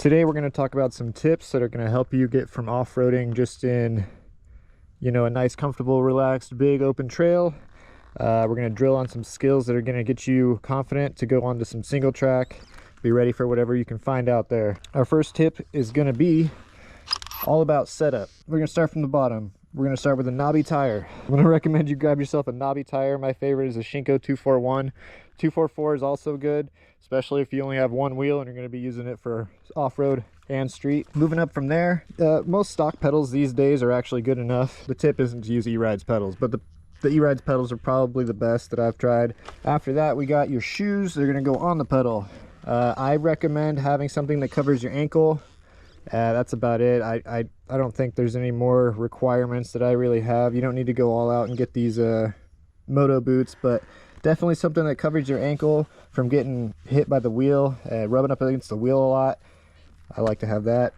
Today we're going to talk about some tips that are going to help you get from off-roading just in, a nice, comfortable, relaxed, big open trail. We're going to drill on some skills that are going to get you confident to go onto some single track. Be ready for whatever you can find out there. Our first tip is going to be all about setup. We're going to start from the bottom. We're going to start with a knobby tire. I'm going to recommend you grab yourself a knobby tire. My favorite is a Shinko 241. 244 is also good, especially if you only have one wheel and you're going to be using it for off-road and street. Moving up from there, most stock pedals these days are actually good enough. The tip isn't to use E-Rides pedals, but the E-Rides pedals are probably the best that I've tried. After that, we got your shoes. They're going to go on the pedal. I recommend having something that covers your ankle. That's about it. I don't think there's any more requirements that I really have. You don't need to go all out and get these moto boots, but definitely something that covers your ankle from getting hit by the wheel, rubbing up against the wheel a lot. I like to have that.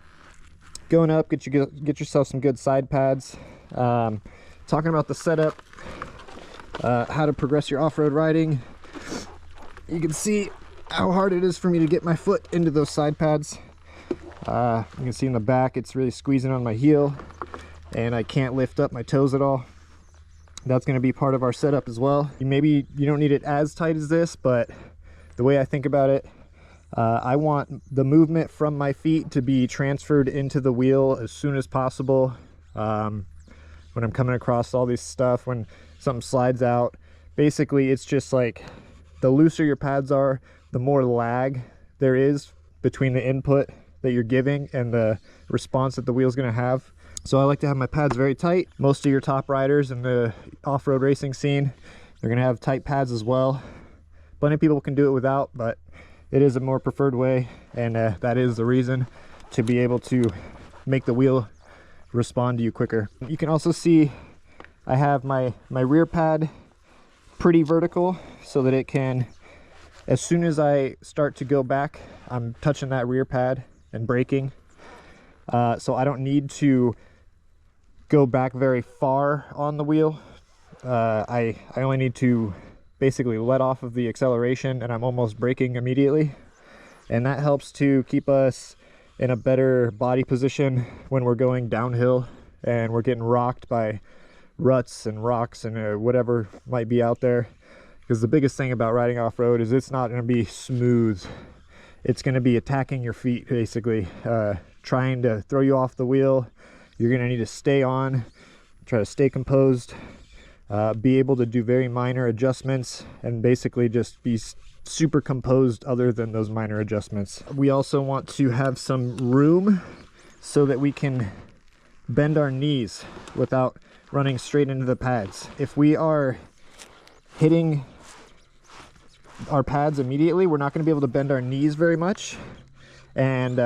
Going up, get yourself some good side pads. Talking about the setup, how to progress your off-road riding. You can see how hard it is for me to get my foot into those side pads. You can see in the back it's really squeezing on my heel and I can't lift up my toes at all. That's going to be part of our setup as well. Maybe you don't need it as tight as this, but the way I think about it, I want the movement from my feet to be transferred into the wheel as soon as possible. When I'm coming across all this stuff, when something slides out, basically it's just like the looser your pads are, the more lag there is between the input that you're giving and the response that the wheel's going to have. So I like to have my pads very tight. Most of your top riders in the off-road racing scene, they're going to have tight pads as well. Plenty of people can do it without, but it is a more preferred way, and that is the reason, to be able to make the wheel respond to you quicker. You can also see I have my rear pad pretty vertical so that it can, as soon as I start to go back, I'm touching that rear pad and braking, so I don't need to go back very far on the wheel. I only need to basically let off of the acceleration and I'm almost braking immediately, and that helps to keep us in a better body position when we're going downhill and we're getting rocked by ruts and rocks and whatever might be out there, because the biggest thing about riding off-road is it's not going to be smooth. It's going to be attacking your feet, basically, trying to throw you off the wheel. You're going to need to stay on, try to stay composed, be able to do very minor adjustments, and basically just be super composed other than those minor adjustments. We also want to have some room so that we can bend our knees without running straight into the pads. If we are hitting our pads immediately, we're not going to be able to bend our knees very much, and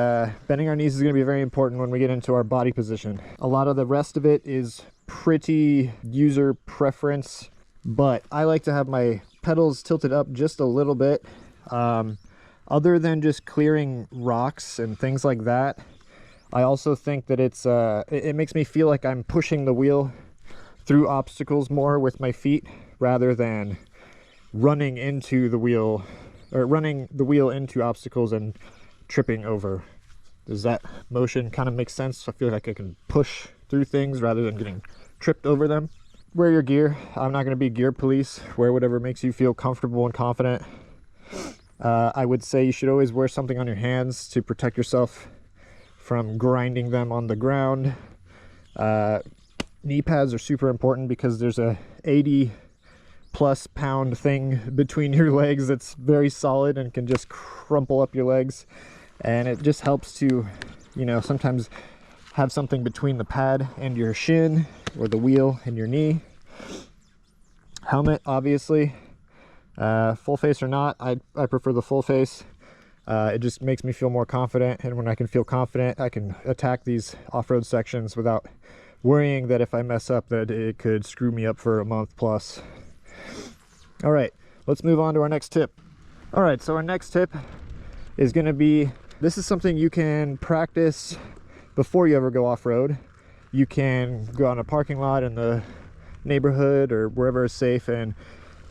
bending our knees is going to be very important when we get into our body position. A lot of the rest of it is pretty user preference, but I like to have my pedals tilted up just a little bit. Other than just clearing rocks and things like that, I also think that it makes me feel like I'm pushing the wheel through obstacles more with my feet rather than running into the wheel, or running the wheel into obstacles and tripping over. Does that motion kind of make sense? I feel like I can push through things rather than getting tripped over them. Wear your gear. I'm not going to be gear police. Wear whatever makes you feel comfortable and confident. I would say you should always wear something on your hands to protect yourself from grinding them on the ground. Knee pads are super important because there's a 80+ pound thing between your legs that's very solid and can just crumple up your legs, and it just helps to, sometimes have something between the pad and your shin, or the wheel and your knee. Helmet, obviously, full face or not, I prefer the full face. It just makes me feel more confident, and when I can feel confident, I can attack these off-road sections without worrying that if I mess up that it could screw me up for a month plus. All right, let's move on to our next tip. All right, so our next tip is going to be, this is something you can practice before you ever go off-road. You can go out in a parking lot in the neighborhood or wherever is safe and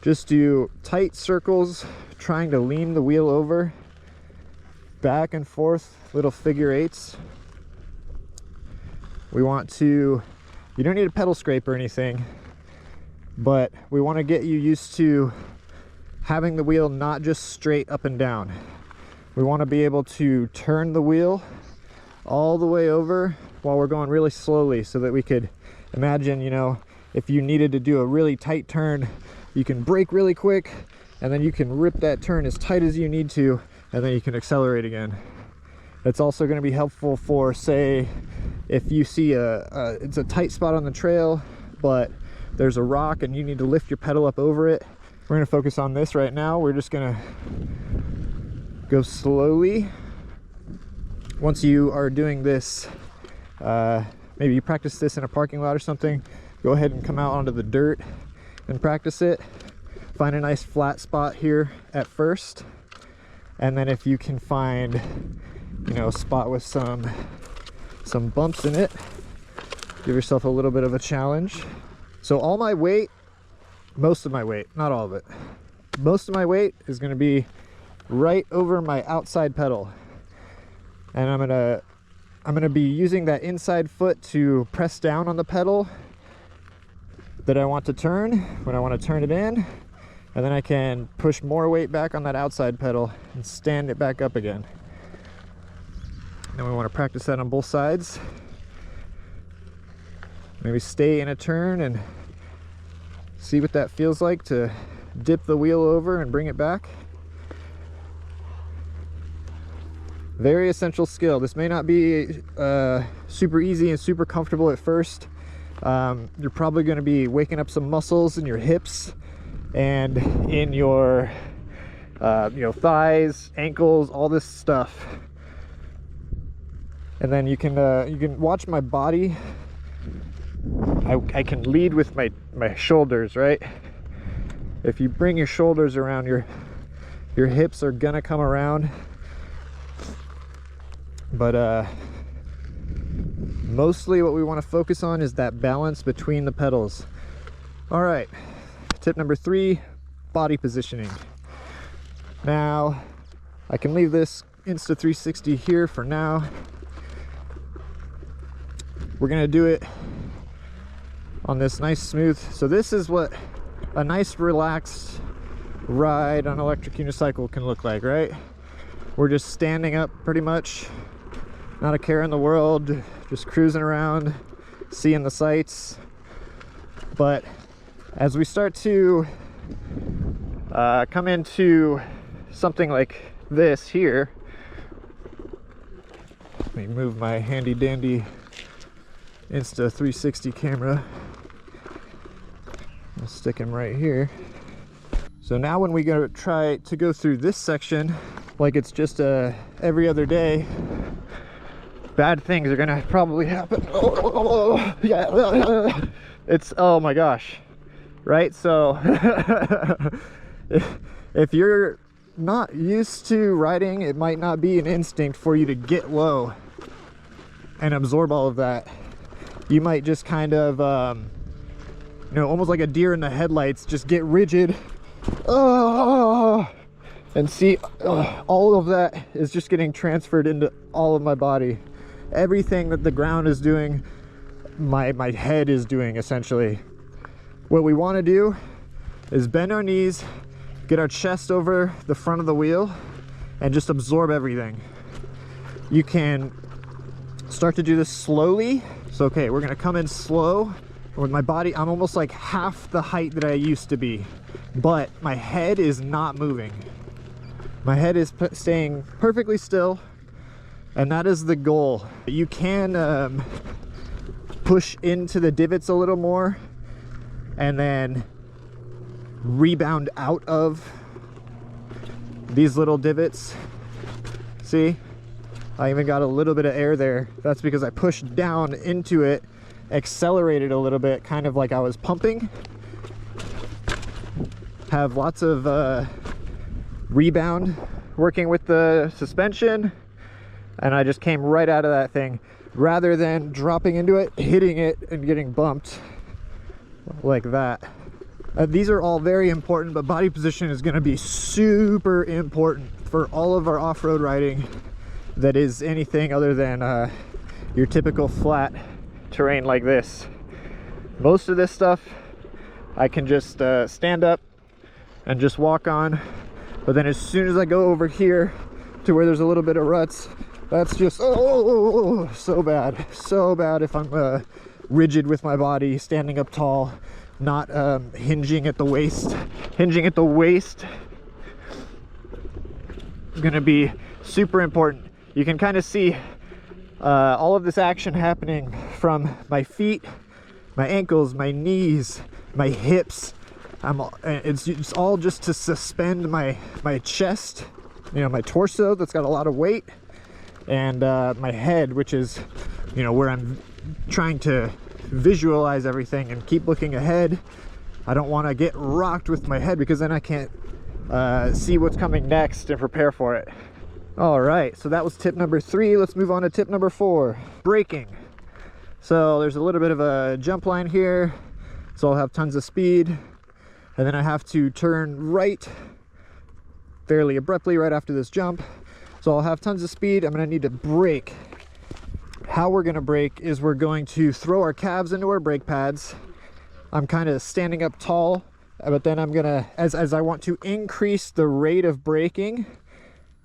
just do tight circles, trying to lean the wheel over back and forth little figure eights. We want to, you don't need a pedal scrape or anything, but we want to get you used to having the wheel not just straight up and down. We want to be able to turn the wheel all the way over while we're going really slowly, so that we could imagine, you know, if you needed to do a really tight turn, you can brake really quick, and then you can rip that turn as tight as you need to, and then you can accelerate again. That's also going to be helpful for, say, if you see it's a tight spot on the trail, but there's a rock and you need to lift your pedal up over it. We're going to focus on this right now. We're just going to go slowly. Once you are doing this, maybe you practice this in a parking lot or something, go ahead and come out onto the dirt and practice it. Find a nice flat spot here at first, and then if you can find, you know, a spot with some bumps in it, give yourself a little bit of a challenge. So all my weight, most of my weight, not all of it, most of my weight is going to be right over my outside pedal, and I'm gonna be using that inside foot to press down on the pedal that I want to turn when I want to turn it in, and then I can push more weight back on that outside pedal and stand it back up again. Then we want to practice that on both sides. Maybe stay in a turn and see what that feels like to dip the wheel over and bring it back. Very essential skill. This may not be super easy and super comfortable at first. You're probably going to be waking up some muscles in your hips and in your you know, thighs, ankles, all this stuff. And then you can watch my body. I can lead with my shoulders, right? If you bring your shoulders around, your hips are gonna come around. But mostly what we want to focus on is that balance between the pedals. All right, tip number 3, body positioning. Now, I can leave this Insta360 here for now. We're gonna do it on this nice smooth. So this is what a nice relaxed ride on electric unicycle can look like, right? We're just standing up pretty much, not a care in the world, just cruising around, seeing the sights. But as we start to come into something like this here, let me move my handy dandy Insta360 camera. I'll stick him right here. So now when we try to go through this section like it's just every other day, bad things are gonna probably happen. Yeah, it's, oh my gosh, right? So if you're not used to riding, it might not be an instinct for you to get low and absorb all of that. You might just kind of you know, almost like a deer in the headlights, just get rigid and see all of that is just getting transferred into all of my body. Everything that the ground is doing, my head is doing, essentially. What we want to do is bend our knees, get our chest over the front of the wheel, and just absorb everything. You can start to do this slowly. So okay, we're gonna come in slow. With my body, I'm almost like half the height that I used to be, but my head is not moving. My head is staying perfectly still, and that is the goal. You can push into the divots a little more and then rebound out of these little divots. See, I even got a little bit of air there. That's because I pushed down into it, accelerated a little bit, kind of like I was pumping. Have lots of rebound working with the suspension, and I just came right out of that thing rather than dropping into it, hitting it, and getting bumped like that. These are all very important, but body position is going to be super important for all of our off-road riding. that is anything other than your typical flat terrain like this. Most of this stuff I can just stand up and just walk on, but then as soon as I go over here to where there's a little bit of ruts, that's just so bad if I'm rigid with my body, standing up tall, not hinging at the waist. Hinging at the waist is gonna be super important. You can kind of see all of this action happening from my feet, my ankles, my knees, my hips. It's all just to suspend my chest, you know, my torso that's got a lot of weight, and my head, which is, you know, where I'm trying to visualize everything and keep looking ahead. I don't want to get rocked with my head because then I can't see what's coming next and prepare for it. All right, so that was tip number 3. Let's move on to tip number 4, braking. So there's a little bit of a jump line here, so I'll have tons of speed, and then I have to turn right fairly abruptly right after this jump. So I'll have tons of speed. I'm gonna need to brake. How we're gonna brake is we're going to throw our calves into our brake pads. I'm kind of standing up tall, but then I'm gonna, as I want to increase the rate of braking,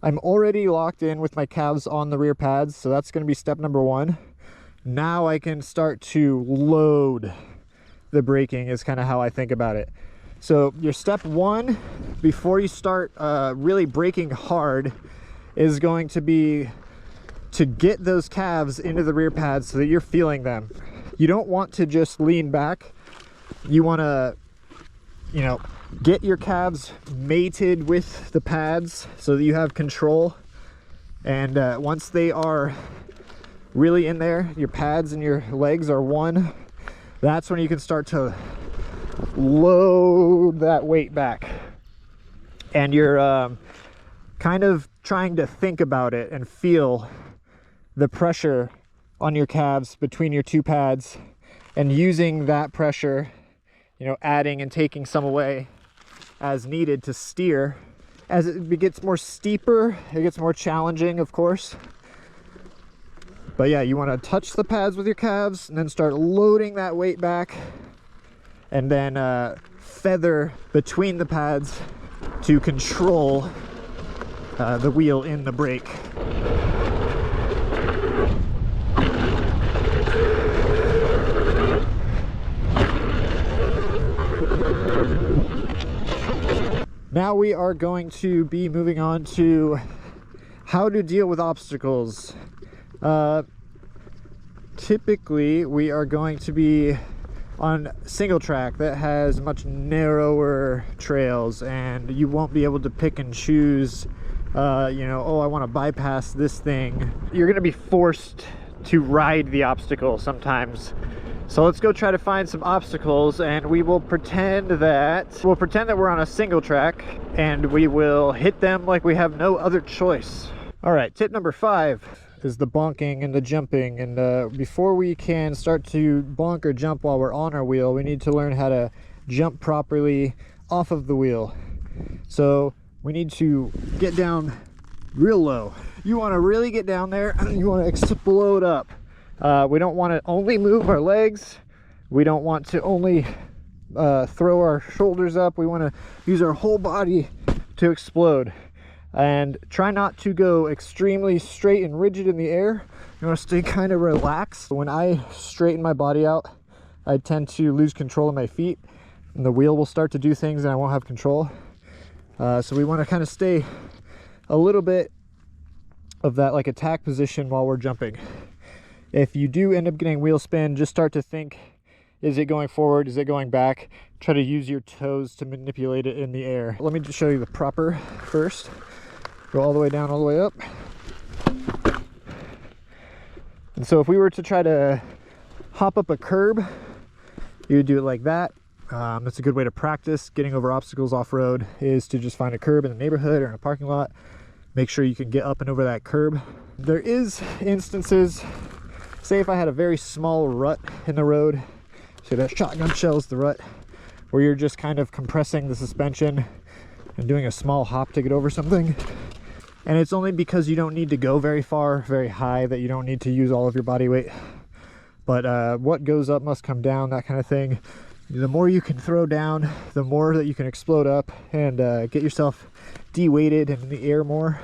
I'm already locked in with my calves on the rear pads, so that's gonna be step number 1. Now I can start to load the braking, is kind of how I think about it. So your step 1, before you start really braking hard, is going to be to get those calves into the rear pads so that you're feeling them. You don't want to just lean back. You want to, you know, get your calves mated with the pads so that you have control. And once they are really in there, your pads and your legs are one, that's when you can start to load that weight back. And you're kind of trying to think about it and feel the pressure on your calves between your 2 pads, and using that pressure, you know, adding and taking some away as needed to steer. As it gets more steeper, it gets more challenging, of course. But yeah, you want to touch the pads with your calves and then start loading that weight back, and then feather between the pads to control the wheel in the brake. Now we are going to be moving on to how to deal with obstacles. Typically we are going to be on single track that has much narrower trails, and you won't be able to pick and choose, you know, oh, I want to bypass this thing. You're going to be forced to ride the obstacle sometimes. So let's go try to find some obstacles, and we will pretend that we're on a single track, and we will hit them like we have no other choice. All right, tip number 5 is the bonking and the jumping. And before we can start to bonk or jump while we're on our wheel, we need to learn how to jump properly off of the wheel. So we need to get down real low. You want to really get down there, and you want to explode up. We don't want to only move our legs. We don't want to only throw our shoulders up. We want to use our whole body to explode. And try not to go extremely straight and rigid in the air. You want to stay kind of relaxed. When I straighten my body out, I tend to lose control of my feet, and the wheel will start to do things and I won't have control. So we want to kind of stay a little bit of that like attack position while we're jumping. If you do end up getting wheel spin, just start to think, is it going forward? Is it going back? Try to use your toes to manipulate it in the air. Let me just show you the proper first. Go all the way down, all the way up. And so if we were to try to hop up a curb, you would do it like that. That's a good way to practice getting over obstacles off-road, is to just find a curb in the neighborhood or in a parking lot. Make sure you can get up and over that curb. There is instances, say if I had a very small rut in the road, so that shotgun shell's the rut, where you're just kind of compressing the suspension and doing a small hop to get over something. And it's only because you don't need to go very far, very high, that you don't need to use all of your body weight. But what goes up must come down, that kind of thing. The more you can throw down, the more that you can explode up and get yourself de-weighted and in the air more.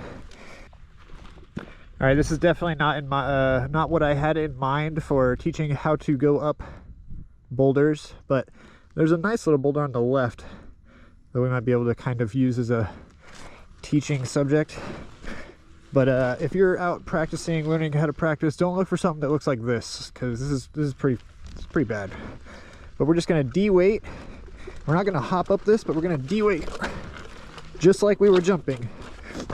All right, this is definitely not in my not what I had in mind for teaching how to go up boulders, but there's a nice little boulder on the left that we might be able to kind of use as a teaching subject. But if you're out practicing, learning how to practice, don't look for something that looks like this, because this is pretty bad. But we're just gonna de-weight. We're not gonna hop up this, but we're gonna de-weight just like we were jumping,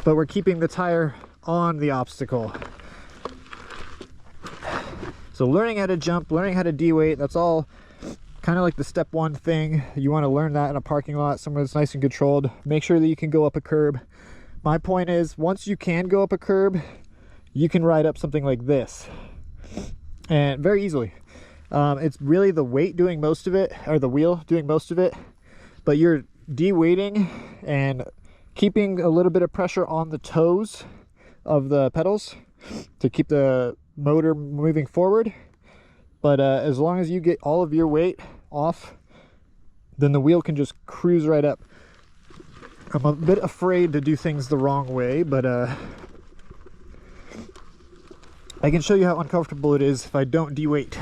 but we're keeping the tire on the obstacle. So learning how to jump, learning how to de-weight, that's all kind of like the step one thing. You want to learn that in a parking lot, somewhere that's nice and controlled. Make sure that you can go up a curb. My point is, once you can go up a curb, you can ride up something like this, and very easily. It's really the weight doing most of it, or the wheel doing most of it, but you're de-weighting and keeping a little bit of pressure on the toes of the pedals to keep the motor moving forward. But as long as you get all of your weight off, then the wheel can just cruise right up. I'm a bit afraid to do things the wrong way, but I can show you how uncomfortable it is if I don't de-weight.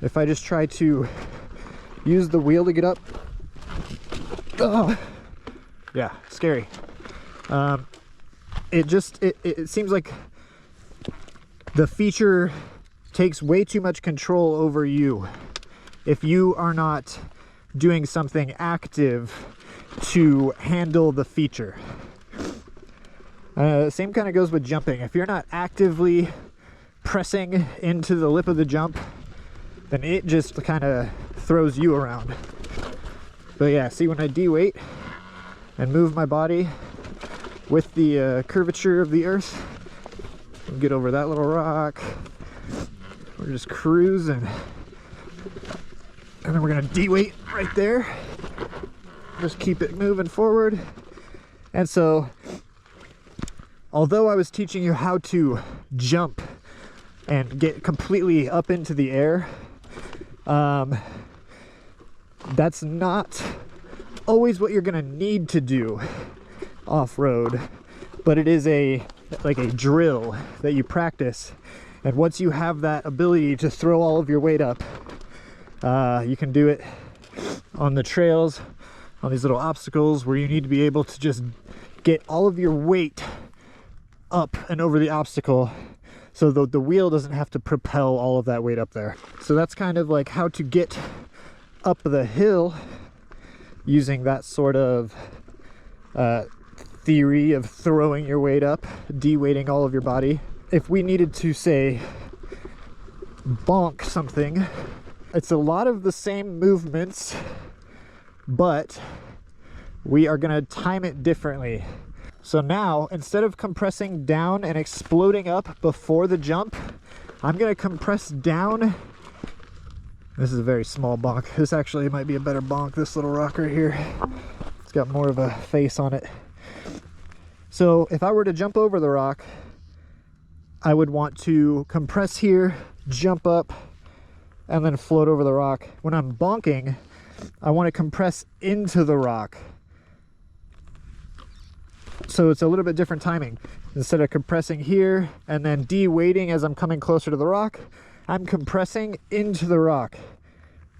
If I just try to use the wheel to get up, oh, yeah, scary. It seems like the feature takes way too much control over you if you are not doing something active to handle the feature. Same kind of goes with jumping. If you're not actively pressing into the lip of the jump, then it just kind of throws you around. But yeah, see, when I de-weight and move my body with the curvature of the earth, get over that little rock, we're just cruising, and then we're gonna de-weight right there, just keep it moving forward. And so, although I was teaching you how to jump and get completely up into the air, that's not always what you're gonna need to do off-road, but it is like a drill that you practice. And once you have that ability to throw all of your weight up, you can do it on the trails, on these little obstacles where you need to be able to just get all of your weight up and over the obstacle, so the wheel doesn't have to propel all of that weight up there. So that's kind of like how to get up the hill using that sort of theory of throwing your weight up, de-weighting all of your body. If we needed to, say, bonk something, it's a lot of the same movements, but we are going to time it differently. So now, instead of compressing down and exploding up before the jump, I'm going to compress down. This is a very small bonk. This actually might be a better bonk, this little rock right here. It's got more of a face on it. So if I were to jump over the rock, I would want to compress here, jump up, and then float over the rock. When I'm bonking, I want to compress into the rock. So it's a little bit different timing. Instead of compressing here and then de-weighting as I'm coming closer to the rock, I'm compressing into the rock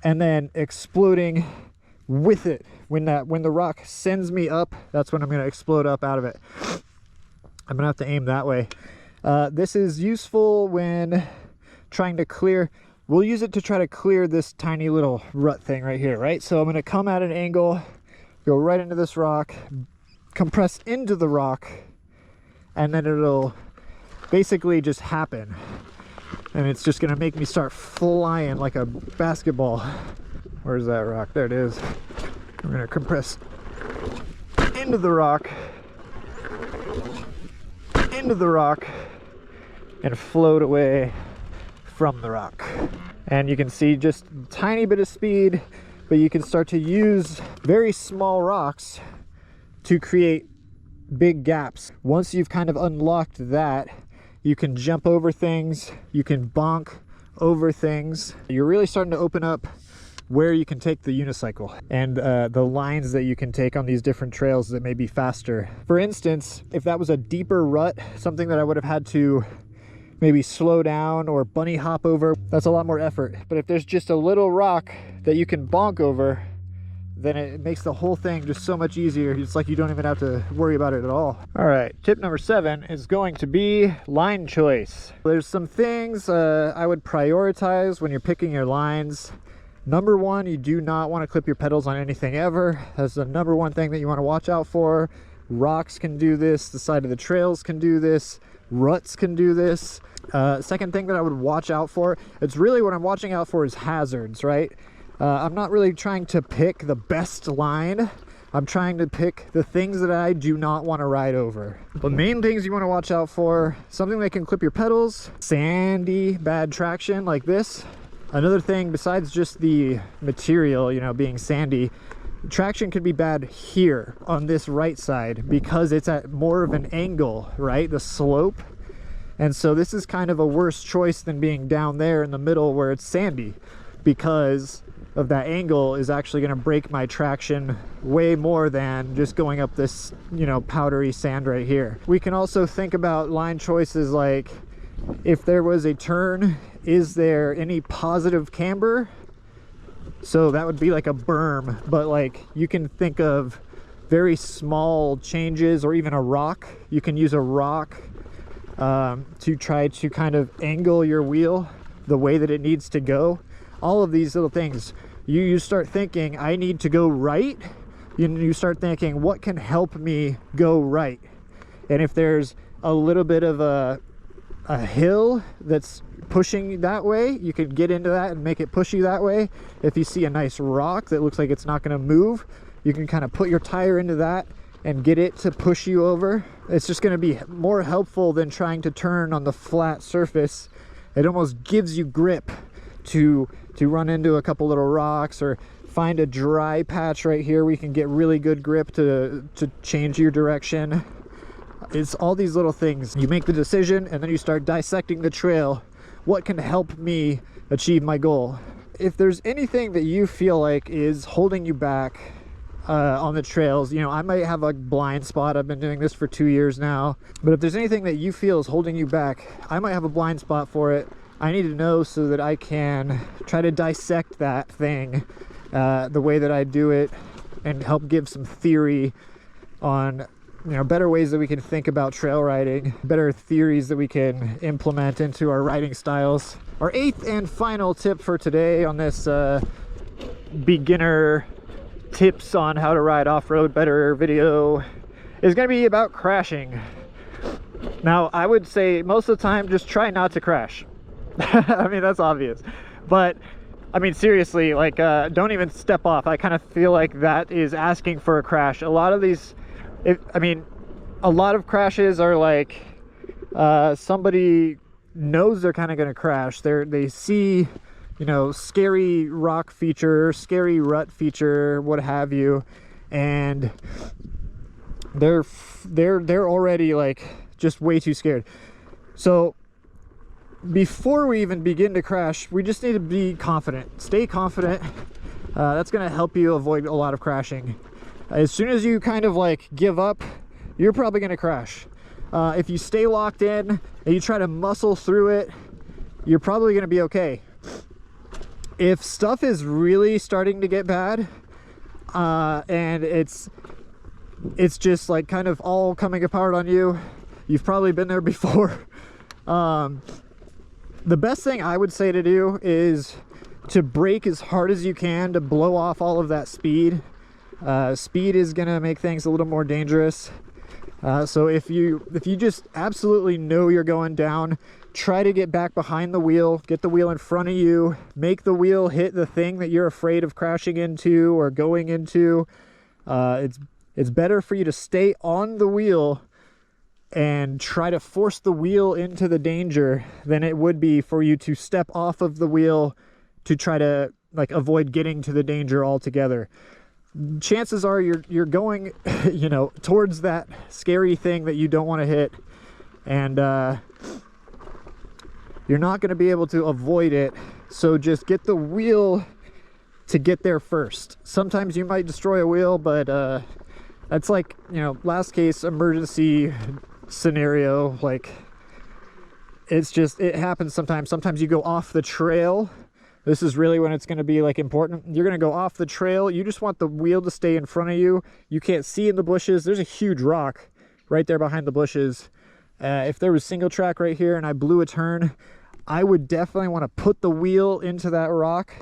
and then exploding with it. When the rock sends me up, that's when I'm going to explode up out of it. I'm going to have to aim that way. This is useful when trying to clear. We'll use it to try to clear this tiny little rut thing right here, right? So I'm going to come at an angle, go right into this rock, compress into the rock, and then it'll basically just happen. And it's just going to make me start flying like a basketball. Where's that rock? There it is. I'm going to compress into the rock, and float away from the rock. And you can see just a tiny bit of speed, but you can start to use very small rocks to create big gaps. Once you've kind of unlocked that, you can jump over things, you can bonk over things. You're really starting to open up where you can take the unicycle and the lines that you can take on these different trails that may be faster. For instance, if that was a deeper rut, something that I would have had to maybe slow down or bunny hop over, that's a lot more effort. But if there's just a little rock that you can bonk over, then it makes the whole thing just so much easier. It's like you don't even have to worry about it at all. All right, tip number 7 is going to be line choice. There's some things I would prioritize when you're picking your lines. Number 1, you do not want to clip your pedals on anything ever. That's the number 1 thing that you want to watch out for. Rocks can do this, the side of the trails can do this, ruts can do this. Second thing that I would watch out for, it's really what I'm watching out for is hazards, right? I'm not really trying to pick the best line. I'm trying to pick the things that I do not want to ride over. The main things you want to watch out for, something that can clip your pedals, sandy, bad traction like this. Another thing besides just the material, you know, being sandy, traction could be bad here on this right side because it's at more of an angle, right? The slope. And so this is kind of a worse choice than being down there in the middle where it's sandy, because of that angle is actually going to break my traction way more than just going up this, you know, powdery sand right here. We can also think about line choices like, if there was a turn, is there any positive camber? So that would be like a berm, but like you can think of very small changes, or even a rock. You can use a rock to try to kind of angle your wheel the way that it needs to go. All of these little things, you start thinking, I need to go right. You start thinking, what can help me go right? And if there's a little bit of a hill that's pushing that way, you could get into that and make it push you that way. If you see a nice rock that looks like it's not going to move, you can kind of put your tire into that and get it to push you over. It's just going to be more helpful than trying to turn on the flat surface. It almost gives you grip to run into a couple little rocks, or find a dry patch right here where you can get really good grip to change your direction. It's all these little things. You make the decision and then you start dissecting the trail. What can help me achieve my goal? If there's anything that you feel like is holding you back on the trails, you know, I might have a blind spot. I've been doing this for 2 years now. But if there's anything that you feel is holding you back, I might have a blind spot for it. I need to know so that I can try to dissect that thing the way that I do it, and help give some theory on, you know, better ways that we can think about trail riding, better theories that we can implement into our riding styles. Our 8th and final tip for today on this beginner tips on how to ride off-road better video is going to be about crashing. Now, I would say most of the time, just try not to crash. I mean, that's obvious, but I mean, seriously, like, don't even step off. I kind of feel like that is asking for a crash. A lot of these, a lot of crashes are like, somebody knows they're kind of going to crash. They see, you know, scary rock feature, scary rut feature, what have you, and they're already like just way too scared. So before we even begin to crash, we just need to be confident. Stay confident. That's going to help you avoid a lot of crashing. As soon as you kind of like give up, you're probably going to crash. If you stay locked in and you try to muscle through it, you're probably going to be okay. If stuff is really starting to get bad, and it's just like kind of all coming apart on you, you've probably been there before. The best thing I would say to do is to brake as hard as you can to blow off all of that speed. Speed is gonna make things a little more dangerous. So if you just absolutely know you're going down, try to get back behind the wheel, get the wheel in front of you, make the wheel hit the thing that you're afraid of crashing into or going into. It's better for you to stay on the wheel and try to force the wheel into the danger than it would be for you to step off of the wheel to try to like avoid getting to the danger altogether. chances are you're going, you know, towards that scary thing that you don't want to hit, and you're not going to be able to avoid it. So just get the wheel to get there first. Sometimes you might destroy a wheel, but that's like, you know, last case emergency scenario. Like, it's just, it happens sometimes. Sometimes you go off the trail. This is really when it's going to be like important. You're going to go off the trail. You just want the wheel to stay in front of you. You can't see in the bushes. There's a huge rock right there behind the bushes. If there was single track right here and I blew a turn, I would definitely want to put the wheel into that rock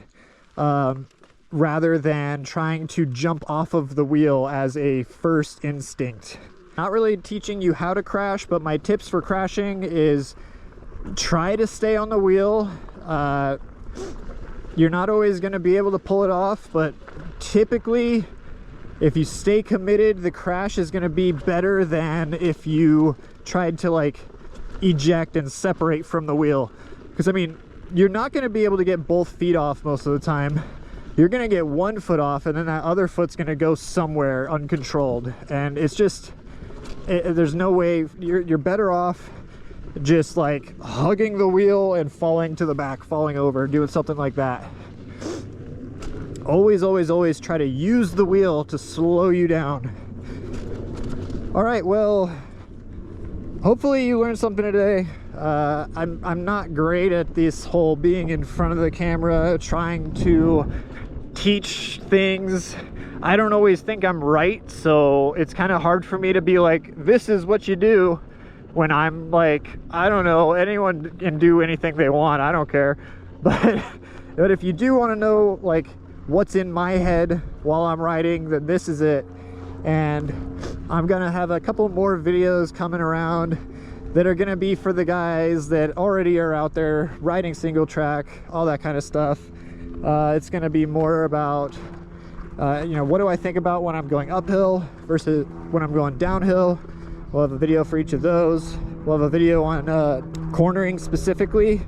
rather than trying to jump off of the wheel as a first instinct. Not really teaching you how to crash, but my tips for crashing is try to stay on the wheel. You're not always going to be able to pull it off, but typically if you stay committed, the crash is going to be better than if you tried to like eject and separate from the wheel. Because I mean, you're not going to be able to get both feet off most of the time. You're going to get one foot off, and then that other foot's going to go somewhere uncontrolled, and it's just there's no way. You're better off just like hugging the wheel and falling to the back, falling over, doing something like that. Always, always, always try to use the wheel to slow you down. All right, well, hopefully you learned something today. I'm not great at this whole being in front of the camera, trying to teach things. I don't always think I'm right, so it's kind of hard for me to be like, this is what you do, when I'm like, I don't know, anyone can do anything they want, I don't care. But if you do want to know like what's in my head while I'm riding, then this is it. And I'm gonna have a couple more videos coming around that are gonna be for the guys that already are out there riding single track, all that kind of stuff. It's gonna be more about you know, what do I think about when I'm going uphill versus when I'm going downhill. We'll have a video for each of those. We'll have a video on cornering specifically,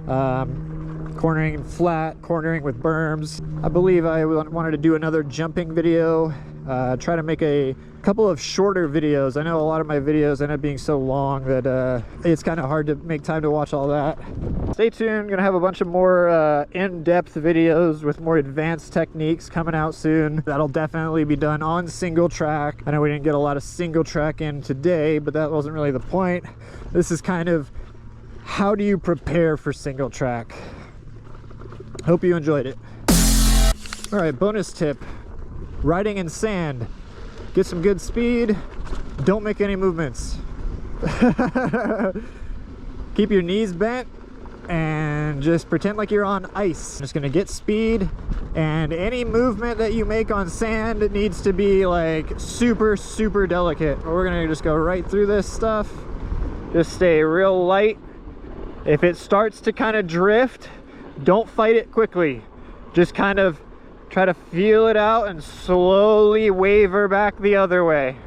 cornering flat, cornering with berms. I believe I wanted to do another jumping video, try to make a couple of shorter videos. I know a lot of my videos end up being so long that it's kind of hard to make time to watch all that. Stay tuned, gonna have a bunch of more in-depth videos with more advanced techniques coming out soon. That'll definitely be done on single track. I know we didn't get a lot of single track in today, but that wasn't really the point. This is kind of how do you prepare for single track. Hope you enjoyed it. All right, bonus tip, riding in sand. Get some good speed, don't make any movements. Keep your knees bent and just pretend like you're on ice. I'm just gonna get speed, and any movement that you make on sand needs to be like super, super delicate. We're gonna just go right through this stuff. Just stay real light. If it starts to kind of drift, don't fight it quickly. Just kind of try to feel it out and slowly waver back the other way.